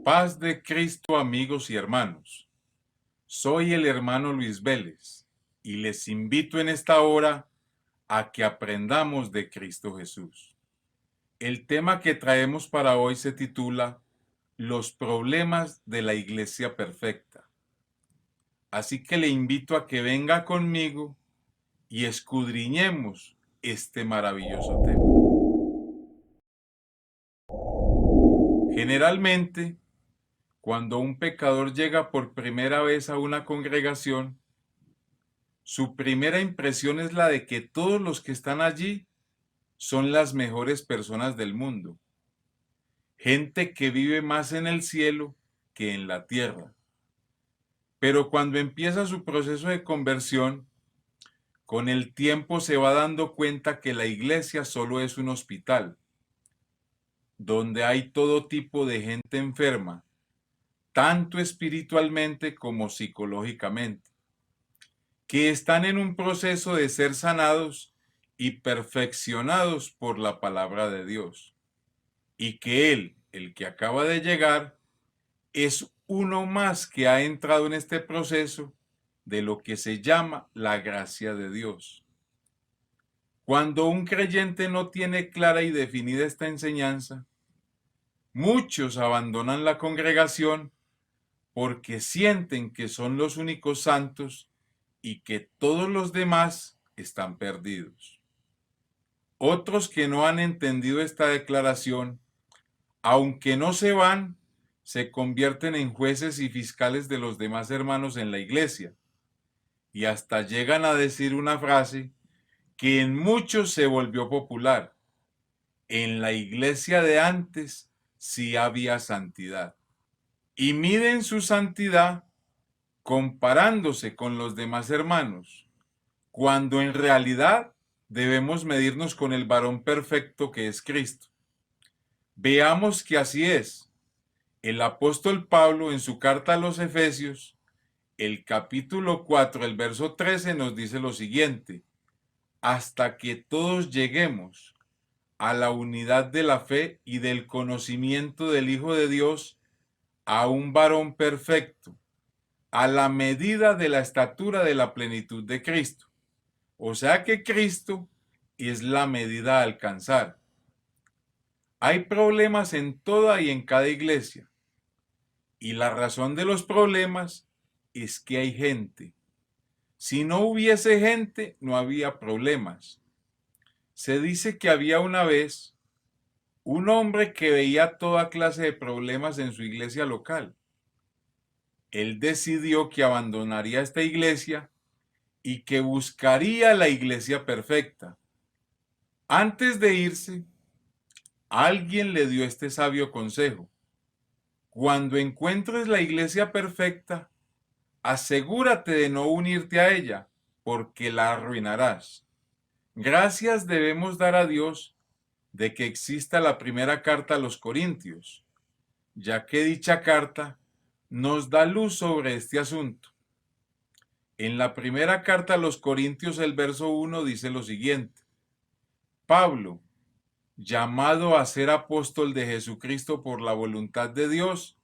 Paz de Cristo, amigos y hermanos. Soy el hermano Luis Vélez y les invito en esta hora a que aprendamos de Cristo Jesús. El tema que traemos para hoy se titula Los problemas de la iglesia perfecta. Así que le invito a que venga conmigo y escudriñemos este maravilloso tema. Generalmente, cuando un pecador llega por primera vez a una congregación, su primera impresión es la de que todos los que están allí son las mejores personas del mundo. Gente que vive más en el cielo que en la tierra. Pero cuando empieza su proceso de conversión, con el tiempo se va dando cuenta que la iglesia solo es un hospital, donde hay todo tipo de gente enferma, tanto espiritualmente como psicológicamente, que están en un proceso de ser sanados y perfeccionados por la palabra de Dios, y que Él, el que acaba de llegar, es uno más que ha entrado en este proceso de lo que se llama la gracia de Dios. Cuando un creyente no tiene clara y definida esta enseñanza, muchos abandonan la congregación porque sienten que son los únicos santos y que todos los demás están perdidos. Otros que no han entendido esta declaración, aunque no se van, se convierten en jueces y fiscales de los demás hermanos en la iglesia y hasta llegan a decir una frase que en muchos se volvió popular: en la iglesia de antes sí había santidad. Y miden su santidad comparándose con los demás hermanos, cuando en realidad debemos medirnos con el varón perfecto que es Cristo. Veamos que así es. El apóstol Pablo en su carta a los Efesios, el capítulo 4, el verso 13 nos dice lo siguiente: hasta que todos lleguemos a la unidad de la fe y del conocimiento del Hijo de Dios, a un varón perfecto, a la medida de la estatura de la plenitud de Cristo. O sea que Cristo es la medida a alcanzar. Hay problemas en toda y en cada iglesia, y la razón de los problemas es que hay gente. Si no hubiese gente, no había problemas. Se dice que había una vez un hombre que veía toda clase de problemas en su iglesia local. Él decidió que abandonaría esta iglesia y que buscaría la iglesia perfecta. Antes de irse, alguien le dio este sabio consejo: cuando encuentres la iglesia perfecta, asegúrate de no unirte a ella, porque la arruinarás. Gracias debemos dar a Dios de que exista la primera carta a los Corintios, ya que dicha carta nos da luz sobre este asunto. En la primera carta a los Corintios, el verso 1 dice lo siguiente: Pablo, llamado a ser apóstol de Jesucristo por la voluntad de Dios,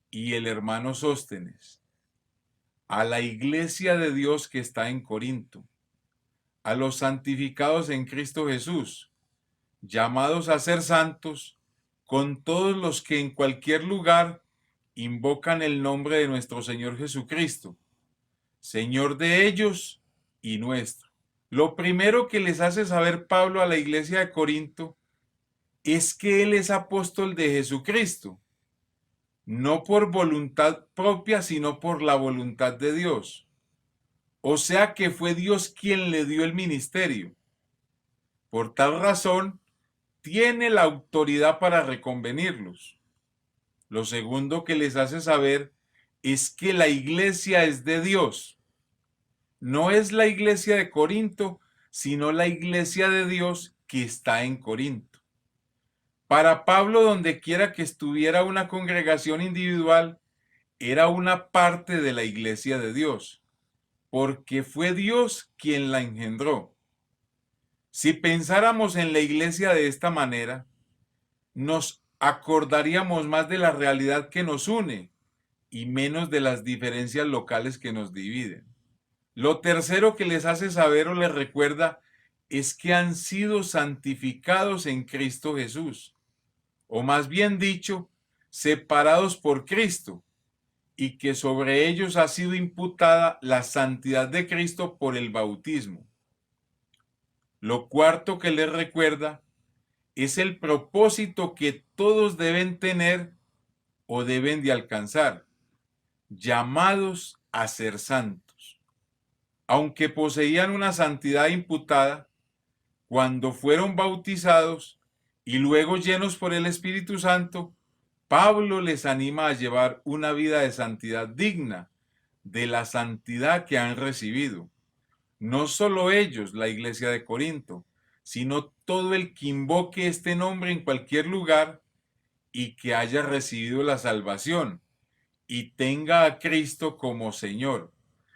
y el hermano Sóstenes, a la iglesia de Dios que está en Corinto, a los santificados en Cristo Jesús, llamados a ser santos, con todos los que en cualquier lugar invocan el nombre de nuestro Señor Jesucristo, Señor de ellos y nuestro. Lo primero que les hace saber Pablo a la iglesia de Corinto es que él es apóstol de Jesucristo, no por voluntad propia, sino por la voluntad de Dios. O sea que fue Dios quien le dio el ministerio. Por tal razón, tiene la autoridad para reconvenirlos. Lo segundo que les hace saber es que la iglesia es de Dios. No es la iglesia de Corinto, sino la iglesia de Dios que está en Corinto. Para Pablo, donde quiera que estuviera una congregación individual, era una parte de la iglesia de Dios, porque fue Dios quien la engendró. Si pensáramos en la iglesia de esta manera, nos acordaríamos más de la realidad que nos une y menos de las diferencias locales que nos dividen. Lo tercero que les hace saber o les recuerda es que han sido santificados en Cristo Jesús, o más bien dicho, separados por Cristo, y que sobre ellos ha sido imputada la santidad de Cristo por el bautismo. Lo cuarto que les recuerda es el propósito que todos deben tener o deben de alcanzar, llamados a ser santos. Aunque poseían una santidad imputada, cuando fueron bautizados y luego llenos por el Espíritu Santo, Pablo les anima a llevar una vida de santidad digna de la santidad que han recibido. No solo ellos, la iglesia de Corinto, sino todo el que invoque este nombre en cualquier lugar y que haya recibido la salvación y tenga a Cristo como Señor,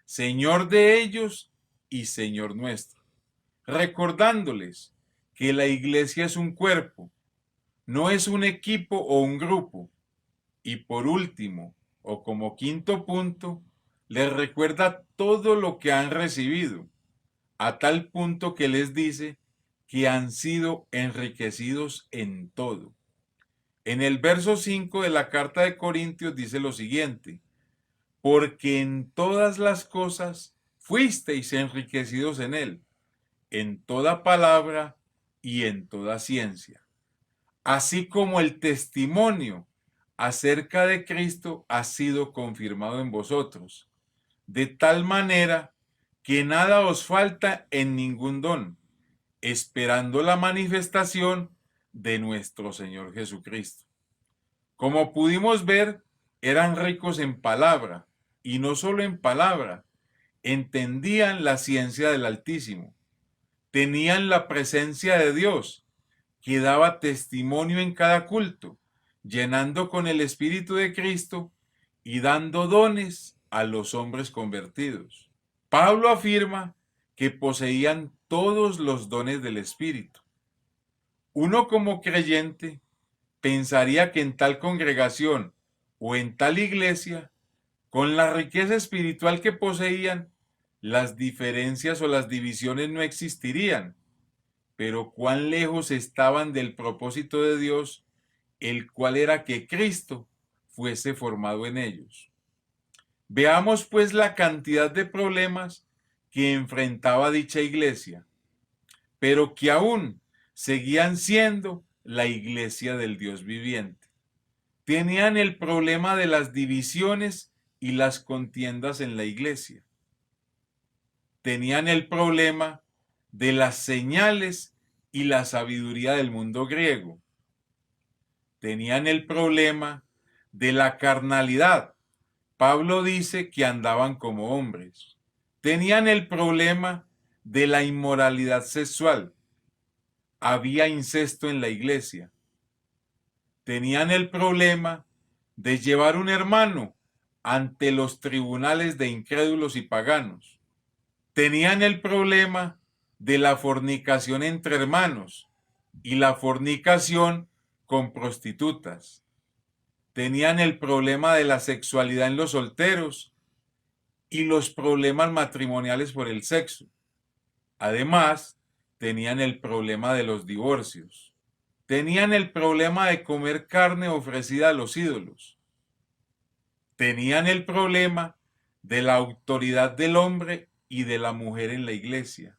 Señor de ellos y Señor nuestro, recordándoles que la iglesia es un cuerpo, no es un equipo o un grupo. Y por último, o como quinto punto, les recuerda todo lo que han recibido, a tal punto que les dice que han sido enriquecidos en todo. En el verso 5 de la carta de Corintios dice lo siguiente: porque en todas las cosas fuisteis enriquecidos en él, en toda palabra y en toda ciencia, así como el testimonio acerca de Cristo ha sido confirmado en vosotros, de tal manera que nada os falta en ningún don, esperando la manifestación de nuestro Señor Jesucristo. Como pudimos ver, eran ricos en palabra, y no solo en palabra, entendían la ciencia del Altísimo, tenían la presencia de Dios, que daba testimonio en cada culto, llenando con el Espíritu de Cristo y dando dones a los hombres convertidos. Pablo afirma que poseían todos los dones del Espíritu. Uno como creyente pensaría que en tal congregación o en tal iglesia, con la riqueza espiritual que poseían, las diferencias o las divisiones no existirían. Pero cuán lejos estaban del propósito de Dios, el cual era que Cristo fuese formado en ellos. Veamos pues la cantidad de problemas que enfrentaba dicha iglesia, pero que aún seguían siendo la iglesia del Dios viviente. Tenían el problema de las divisiones y las contiendas en la iglesia. Tenían el problema de las señales y la sabiduría del mundo griego. Tenían el problema de la carnalidad. Pablo dice que andaban como hombres. Tenían el problema de la inmoralidad sexual. Había incesto en la iglesia. Tenían el problema de llevar un hermano ante los tribunales de incrédulos y paganos. Tenían el problema de la fornicación entre hermanos y la fornicación con prostitutas. Tenían el problema de la sexualidad en los solteros y los problemas matrimoniales por el sexo. Además, tenían el problema de los divorcios. Tenían el problema de comer carne ofrecida a los ídolos. Tenían el problema de la autoridad del hombre y de la mujer en la iglesia.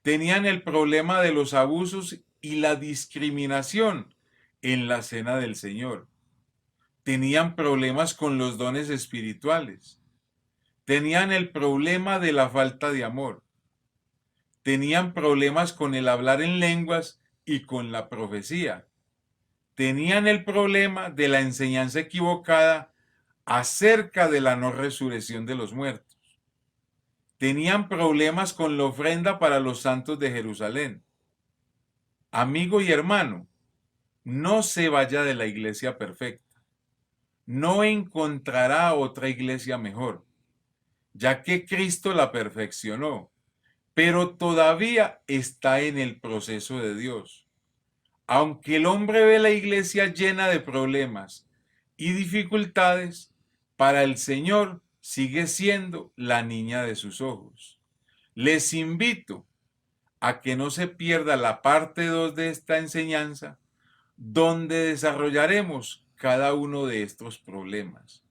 Tenían el problema de los abusos y la discriminación en la cena del Señor. Tenían problemas con los dones espirituales. Tenían el problema de la falta de amor. Tenían problemas con el hablar en lenguas y con la profecía. Tenían el problema de la enseñanza equivocada acerca de la no resurrección de los muertos. Tenían problemas con la ofrenda para los santos de Jerusalén. Amigo y hermano, no se vaya de la iglesia perfecta. No encontrará otra iglesia mejor, ya que Cristo la perfeccionó, pero todavía está en el proceso de Dios. Aunque el hombre ve la iglesia llena de problemas y dificultades, para el Señor sigue siendo la niña de sus ojos. Les invito a que no se pierda la parte 2 de esta enseñanza, donde desarrollaremos cada uno de estos problemas.